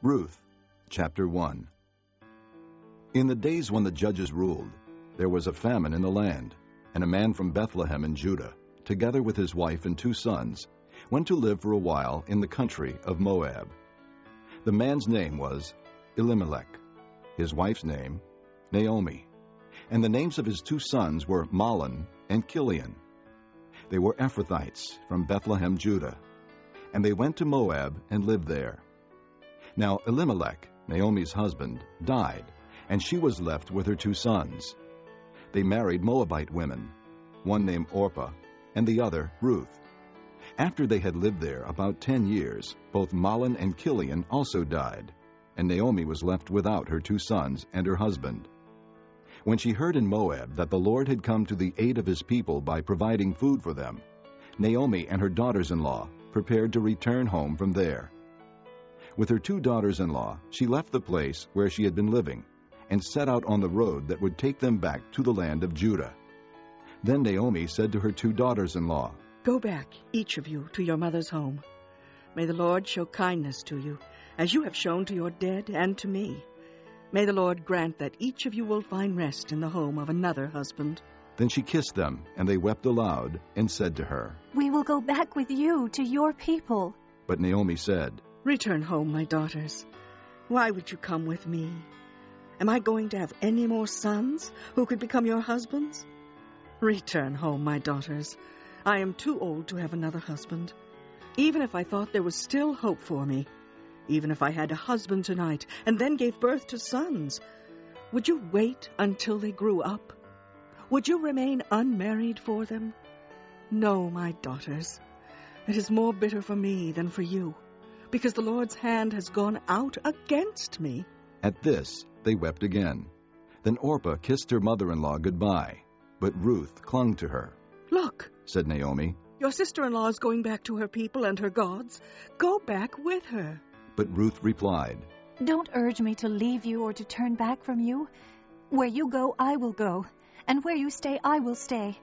Ruth, chapter 1. In the days when the judges ruled, there was a famine in the land, and a man from Bethlehem in Judah, together with his wife and 2 sons, went to live for a while in the country of Moab. The man's name was Elimelech, his wife's name Naomi, and the names of his 2 sons were Mahlon and Chilion. They were Ephrathites from Bethlehem, Judah, and they went to Moab and lived there. Now Elimelech, Naomi's husband, died, and she was left with her 2 sons. They married Moabite women, one named Orpah, and the other Ruth. After they had lived there about 10 years, both Mahlon and Chilion also died, and Naomi was left without her 2 sons and her husband. When she heard in Moab that the Lord had come to the aid of his people by providing food for them, Naomi and her daughters-in-law prepared to return home from there. With her 2 daughters-in-law, she left the place where she had been living and set out on the road that would take them back to the land of Judah. Then Naomi said to her 2 daughters-in-law, "Go back, each of you, to your mother's home. May the Lord show kindness to you, as you have shown to your dead and to me. May the Lord grant that each of you will find rest in the home of another husband." Then she kissed them, and they wept aloud and said to her, "We will go back with you to your people." But Naomi said, "Return home, my daughters. Why would you come with me? Am I going to have any more sons who could become your husbands? Return home, my daughters. I am too old to have another husband. Even if I thought there was still hope for me, even if I had a husband tonight and then gave birth to sons, would you wait until they grew up? Would you remain unmarried for them? No, my daughters. It is more bitter for me than for you, because the Lord's hand has gone out against me." At this they wept again. Then Orpah kissed her mother-in-law goodbye, but Ruth clung to her. "Look," said Naomi. "your sister-in-law is going back to her people and her gods. Go back with her." But Ruth replied, "Don't urge me to leave you or to turn back from you. Where you go, I will go, and where you stay, I will stay.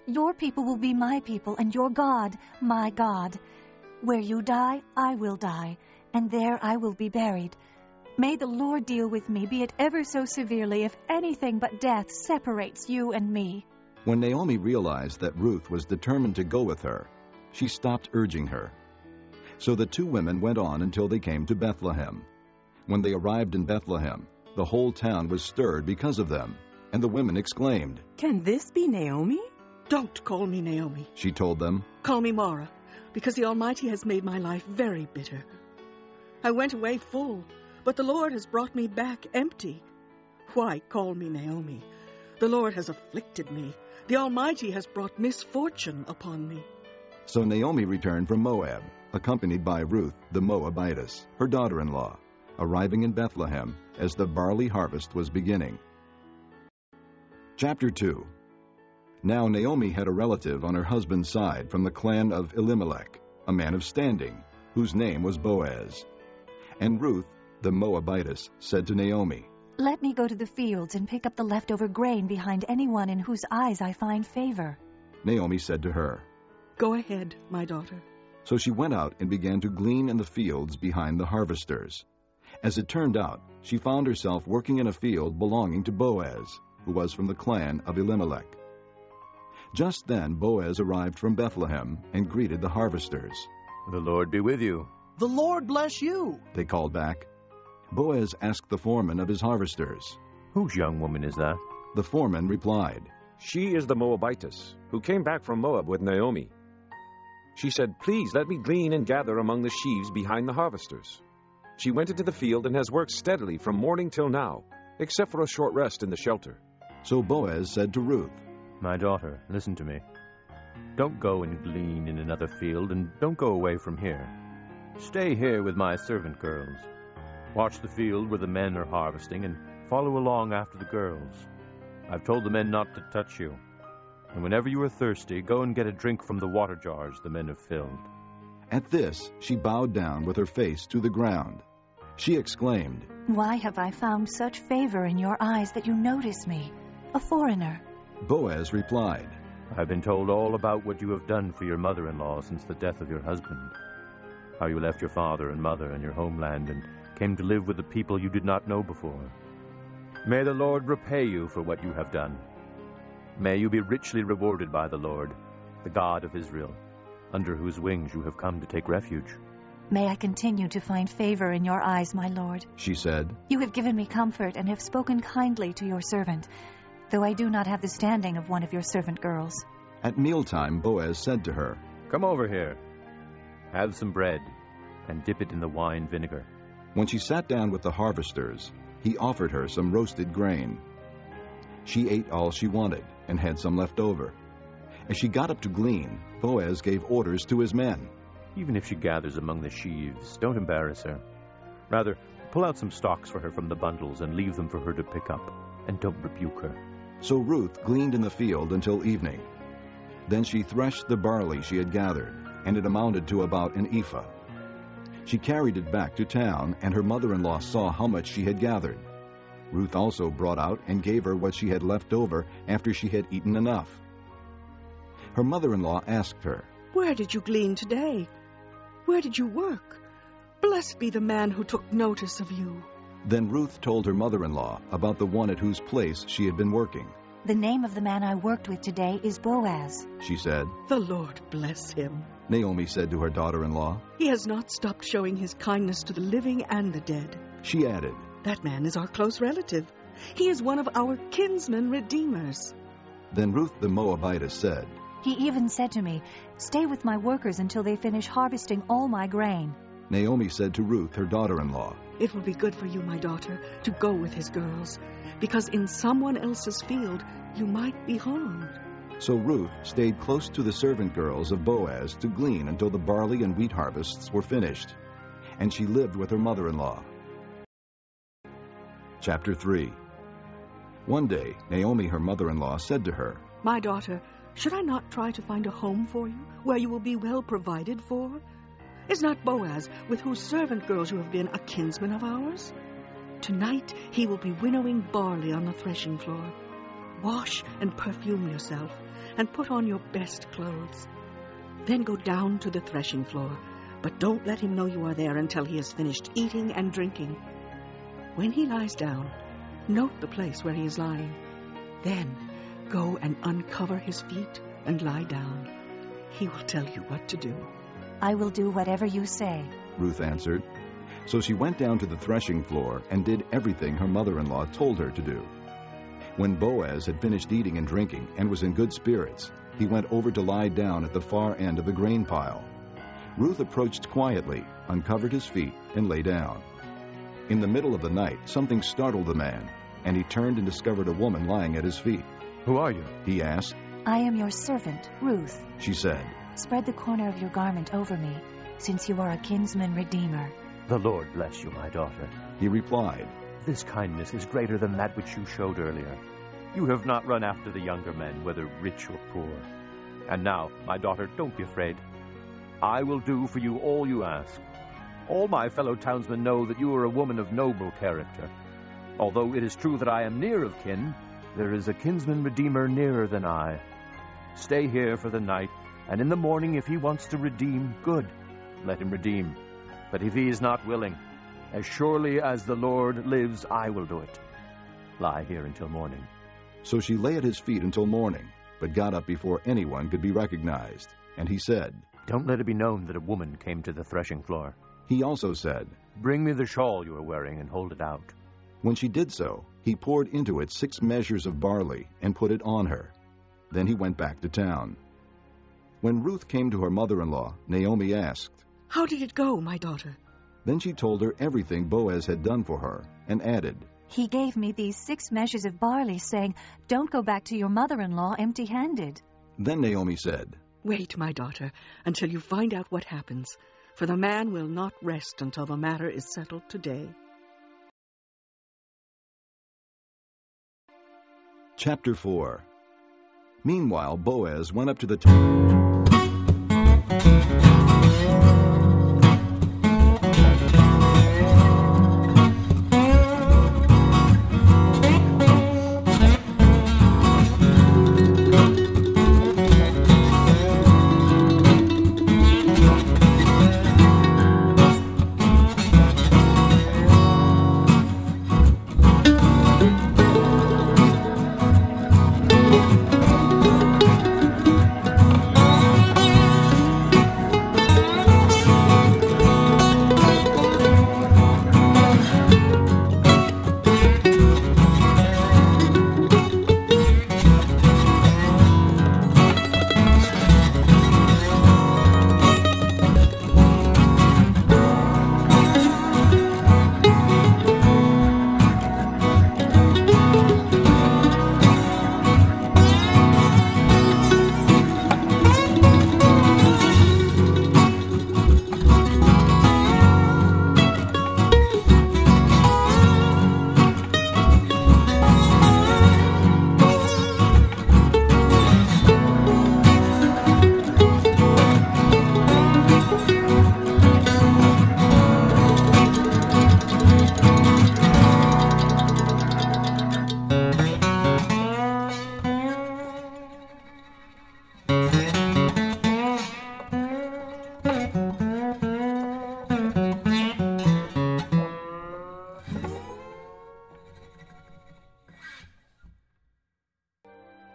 Your people will be my people, and your God, my God. Where you die, I will die, and there I will be buried. May the Lord deal with me, be it ever so severely, if anything but death separates you and me." When Naomi realized that Ruth was determined to go with her, she stopped urging her. So the 2 women went on until they came to Bethlehem. When they arrived in Bethlehem, the whole town was stirred because of them, and the women exclaimed, "Can this be Naomi?" "Don't call me Naomi. she told them. Call me Mara, because the Almighty has made my life very bitter. I went away full, but the Lord has brought me back empty. Why call me Naomi? The Lord has afflicted me. The Almighty has brought misfortune upon me." So Naomi returned from Moab, accompanied by Ruth the Moabitess, her daughter-in-law, arriving in Bethlehem as the barley harvest was beginning. Chapter 2. Now Naomi had a relative on her husband's side from the clan of Elimelech, a man of standing, whose name was Boaz. And Ruth the Moabitess said to Naomi, "Let me go to the fields and pick up the leftover grain behind anyone in whose eyes I find favor." Naomi said to her. "Go ahead, my daughter." So she went out and began to glean in the fields behind the harvesters. As it turned out, she found herself working in a field belonging to Boaz, who was from the clan of Elimelech. Just then Boaz arrived from Bethlehem and greeted the harvesters. "The Lord be with you." "The Lord bless you," they called back. Boaz asked the foreman of his harvesters. "Whose young woman is that?" The foreman replied, "She is the Moabitess, who came back from Moab with Naomi. She said, 'Please let me glean and gather among the sheaves behind the harvesters.' She went into the field and has worked steadily from morning till now, except for a short rest in the shelter." So Boaz said to Ruth, "My daughter, listen to me. Don't go and glean in another field, and don't go away from here. Stay here with my servant girls. Watch the field where the men are harvesting, and follow along after the girls. I've told the men not to touch you. And whenever you are thirsty, go and get a drink from the water jars the men have filled." At this she bowed down with her face to the ground. She exclaimed, "Why have I found such favor in your eyes that you notice me, a foreigner?" Boaz replied, "I've been told all about what you have done for your mother-in-law since the death of your husband. how you left your father and mother and your homeland and came to live with the people you did not know before. May the Lord repay you for what you have done. May you be richly rewarded by the Lord, the God of Israel, under whose wings you have come to take refuge. May I continue to find favor in your eyes, my lord, she said. You have given me comfort and have spoken kindly to your servant, though I do not have the standing of one of your servant girls. At mealtime, Boaz said to her, Come over here. Have some bread and dip it in the wine vinegar. When she sat down with the harvesters, he offered her some roasted grain. She ate all she wanted and had some left over. As she got up to glean, Boaz gave orders to his men. Even if she gathers among the sheaves, don't embarrass her. Rather, pull out some stalks for her from the bundles and leave them for her to pick up, and don't rebuke her. So Ruth gleaned in the field until evening. Then she threshed the barley she had gathered, and it amounted to about an ephah. She carried it back to town, and her mother-in-law saw how much she had gathered. Ruth also brought out and gave her what she had left over after she had eaten enough. Her mother-in-law asked her, Where did you glean today? Where did you work? Blessed be the man who took notice of you. Then Ruth told her mother-in-law about the one at whose place she had been working. The name of the man I worked with today is Boaz, she said. The Lord bless him. Naomi said to her daughter-in-law. He has not stopped showing his kindness to the living and the dead. She added, That man is our close relative. He is one of our kinsman redeemers. Then Ruth the Moabitess said, He even said to me, Stay with my workers until they finish harvesting all my grain. Naomi said to Ruth, her daughter-in-law, It will be good for you, my daughter, to go with his girls, because in someone else's field you might be harmed. So Ruth stayed close to the servant girls of Boaz to glean until the barley and wheat harvests were finished, and she lived with her mother-in-law. Chapter 3. One day, Naomi, her mother-in-law, said to her, My daughter, should I not try to find a home for you, where you will be well provided for? Is not Boaz, with whose servant girls you have been, a kinsman of ours? Tonight he will be winnowing barley on the threshing floor. Wash and perfume yourself, and put on your best clothes. Then go down to the threshing floor, but don't let him know you are there until he has finished eating and drinking. When he lies down, note the place where he is lying. Then go and uncover his feet and lie down. He will tell you what to do. I will do whatever you say, Ruth answered. So she went down to the threshing floor and did everything her mother-in-law told her to do. When Boaz had finished eating and drinking and was in good spirits, he went over to lie down at the far end of the grain pile. Ruth approached quietly, uncovered his feet, and lay down. In the middle of the night, something startled the man, and he turned and discovered a woman lying at his feet. Who are you? He asked. I am your servant, Ruth. She said. Spread the corner of your garment over me, since you are a kinsman redeemer. The Lord bless you, my daughter. He replied. This kindness is greater than that which you showed earlier. You have not run after the younger men, whether rich or poor. And now, my daughter, don't be afraid. I will do for you all you ask. All my fellow townsmen know that you are a woman of noble character. Although it is true that I am near of kin, there is a kinsman redeemer nearer than I. Stay here for the night, and in the morning, if he wants to redeem, good, let him redeem. But if he is not willing, as surely as the Lord lives, I will do it. Lie here until morning. So she lay at his feet until morning, but got up before anyone could be recognized. And he said, Don't let it be known that a woman came to the threshing floor. He also said, Bring me the shawl you are wearing and hold it out. When she did so, he poured into it 6 measures of barley and put it on her. Then he went back to town. When Ruth came to her mother-in-law, Naomi asked, How did it go, my daughter? Then she told her everything Boaz had done for her, and added, He gave me these 6 measures of barley, saying, Don't go back to your mother-in-law empty-handed. Then Naomi said, Wait, my daughter, until you find out what happens, for the man will not rest until the matter is settled today. Chapter 4. Meanwhile, Boaz went up to the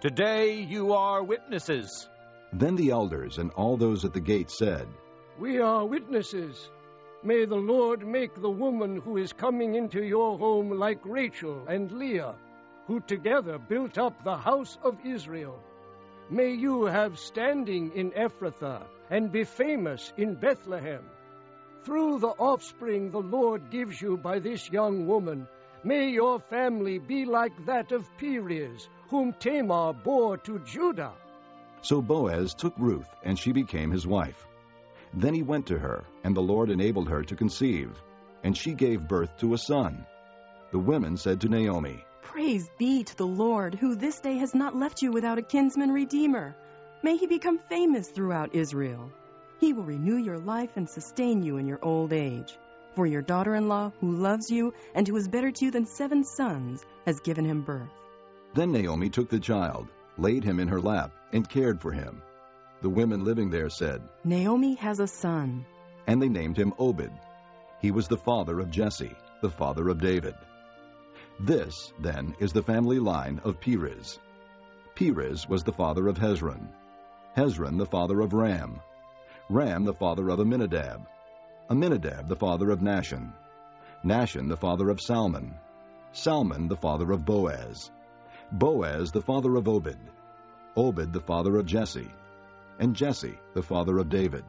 Today you are witnesses. Then the elders and all those at the gate said, We are witnesses. May the Lord make the woman who is coming into your home like Rachel and Leah, who together built up the house of Israel. May you have standing in Ephrathah and be famous in Bethlehem. Through the offspring the Lord gives you by this young woman, may your family be like that of Perez, whom Tamar bore to Judah. So Boaz took Ruth, and she became his wife. Then he went to her, and the Lord enabled her to conceive, and she gave birth to a son. The women said to Naomi, Praise be to the Lord, who this day has not left you without a kinsman redeemer. May he become famous throughout Israel. He will renew your life and sustain you in your old age. For your daughter-in-law, who loves you and who is better to you than 7 sons, has given him birth. Then Naomi took the child, laid him in her lap, and cared for him. The women living there said, Naomi has a son. And they named him Obed. He was the father of Jesse, the father of David. This, then, is the family line of Perez. Perez was the father of Hezron. Hezron the father of Ram. Ram the father of Amminadab. Amminadab the father of Nahshon. Nahshon the father of Salmon. Salmon the father of Boaz. Boaz the father of Obed. Obed the father of Jesse. And Jesse the father of David.